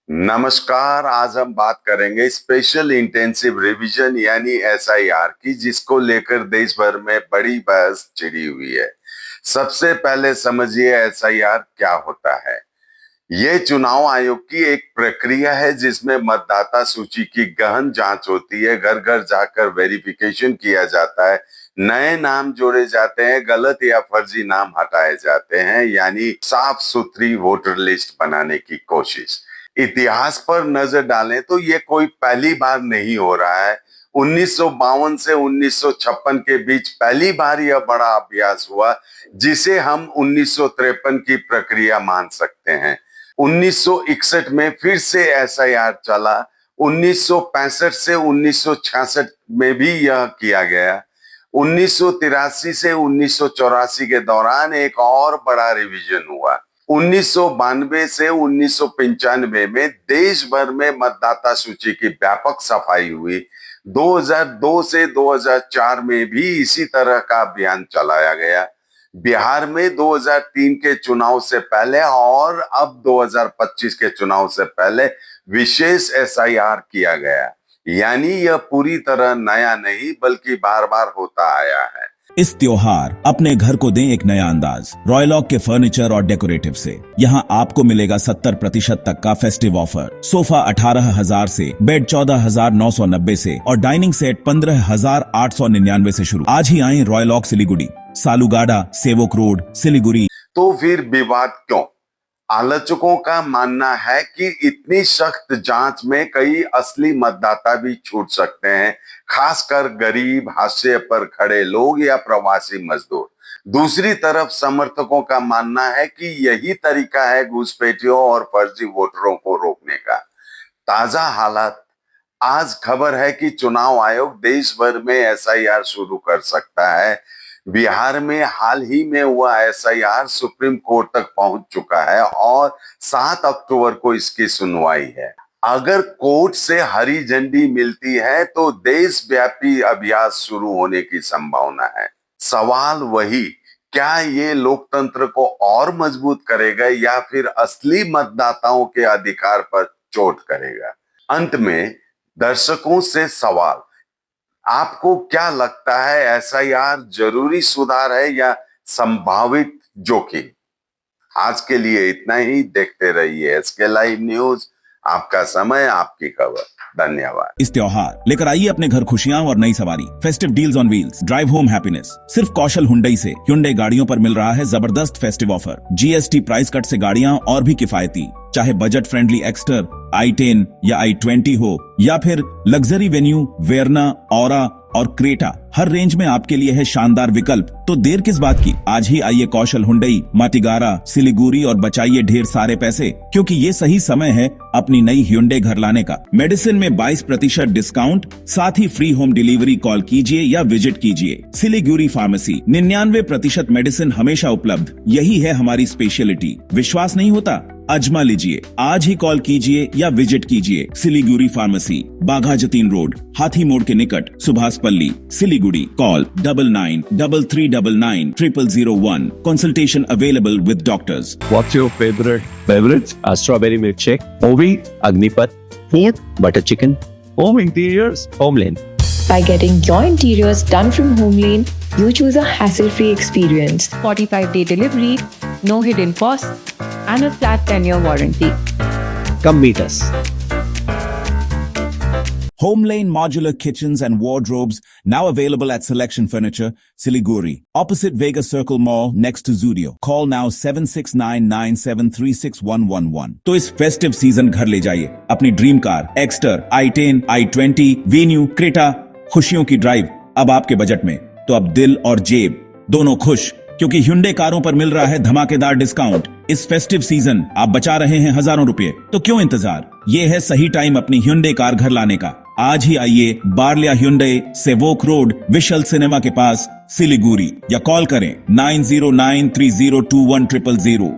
नमस्कार। आज हम बात करेंगे स्पेशल इंटेंसिव रिवीजन यानी एसआईआर की, जिसको लेकर देश भर में बड़ी बहस छिड़ी हुई है। सबसे पहले समझिए एसआईआर क्या होता है। ये चुनाव आयोग की एक प्रक्रिया है जिसमें मतदाता सूची की गहन जांच होती है, घर घर जाकर वेरिफिकेशन किया जाता है, नए नाम जोड़े जाते हैं, गलत या फर्जी नाम हटाए जाते हैं, यानी साफ सुथरी वोटर लिस्ट बनाने की कोशिश। इतिहास पर नजर डालें तो ये कोई पहली बार नहीं हो रहा है। 1952 से 1956 के बीच पहली बार यह बड़ा अभ्यास हुआ, जिसे हम 1953 की प्रक्रिया मान सकते हैं। 1961 में फिर से एसआईआर चला। 1965 से 1966 में भी यह किया गया। 1983 से 1984 के दौरान एक और बड़ा रिवीजन हुआ। 1992 से 1995 में देश भर में मतदाता सूची की व्यापक सफाई हुई। 2002 से 2004 में भी इसी तरह का अभियान चलाया गया। बिहार में 2003 के चुनाव से पहले और अब 2025 के चुनाव से पहले विशेष एसआईआर किया गया, यानी यह पूरी तरह नया नहीं बल्कि बार बार होता आया है। इस त्योहार अपने घर को दें एक नया अंदाज रॉयलॉक के फर्नीचर और डेकोरेटिव से। यहाँ आपको मिलेगा 70% तक का फेस्टिव ऑफर। सोफा 18,000 से, बेड 14,990 से और डाइनिंग सेट 15,899 से शुरू। आज ही आए रॉयलॉक सिलीगुड़ी, सालूगाड़ा, सेवक रोड, सिलीगुड़ी। तो फिर विवाद क्यों? आलोचकों का मानना है कि इतनी सख्त जांच में कई असली मतदाता भी छूट सकते हैं, खासकर गरीब, हाशिए पर खड़े लोग या प्रवासी मजदूर। दूसरी तरफ समर्थकों का मानना है कि यही तरीका है घुसपैठियों और फर्जी वोटरों को रोकने का। ताजा हालात। आज खबर है कि चुनाव आयोग देश भर में एसआईआर शुरू कर सकता है। बिहार में हाल ही में हुआ एसआईआर सुप्रीम कोर्ट तक पहुंच चुका है और 7 अक्टूबर को इसकी सुनवाई है। अगर कोर्ट से हरी झंडी मिलती है तो देशव्यापी अभ्यास शुरू होने की संभावना है। सवाल वही, क्या ये लोकतंत्र को और मजबूत करेगा या फिर असली मतदाताओं के अधिकार पर चोट करेगा? अंत में दर्शकों से सवाल, आपको क्या लगता है, एसआईआर जरूरी सुधार है या संभावित जोखिम? आज के लिए इतना ही। देखते रहिए एसके लाइव न्यूज, आपका समय आपकी खबर। धन्यवाद। इस त्योहार लेकर आइए अपने घर खुशियां और नई सवारी। Festive deals on wheels, drive home happiness. सिर्फ कौशल हुंडई से Hyundai गाड़ियों पर मिल रहा है जबरदस्त festive offer. GST price cut से गाड़ियां और भी किफायती। चाहे बजट फ्रेंडली एक्स्टर, i10 या i20 हो या फिर लग्जरी वेन्यू वेरना, ऑरा और क्रेटा, हर रेंज में आपके लिए है शानदार विकल्प। तो देर किस बात की, आज ही आइए कौशल हुंडई, माटीगारा, सिलीगुड़ी और बचाइए ढेर सारे पैसे, क्योंकि ये सही समय है अपनी नई Hyundai घर लाने का। मेडिसिन में 22% डिस्काउंट, साथ ही फ्री होम डिलीवरी। कॉल कीजिए या विजिट कीजिए सिलीगुड़ी फार्मेसी। 99% मेडिसिन हमेशा उपलब्ध, यही है हमारी स्पेशलिटी। विश्वास नहीं होता? अजमा लीजिए। आज ही कॉल कीजिए या विजिट कीजिए सिलीगुड़ी फार्मेसी, बाघा जतीन रोड, हाथी मोड़ के निकट, Subhashpalli, Siliguri. Call 9933990001। Consultation available with doctors. What's your favorite beverage? A strawberry milkshake, Ovi, Agnipat, food, butter chicken, home interiors, Homeland. By getting your interiors done from Homelane, you choose a hassle-free experience. 45-day delivery, no hidden costs, and a flat 10-year warranty. Come meet us. Homelane Modular Kitchens and Wardrobes now available at Selection Furniture, Siliguri, opposite Vega Circle Mall, next to Zudio. Call now 7699736111. तो इस festive season घर ले जाइए अपनी dream car, Exter, i10, i20, venue, Creta. खुशियों की drive अब आपके बजट में, तो अब दिल और जेब दोनों खुश, क्योंकि Hyundai कारों पर मिल रहा है धमाकेदार डिस्काउंट। इस फेस्टिव सीजन आप बचा रहे हैं हजारों रुपए, तो क्यों इंतजार? ये है सही टाइम अपनी Hyundai कार घर लाने का। आज ही आइए बार्लिया Hyundai, Sevoke road, we shall cinema के पास, सिलीगुड़ी, या कॉल करें 9093021000।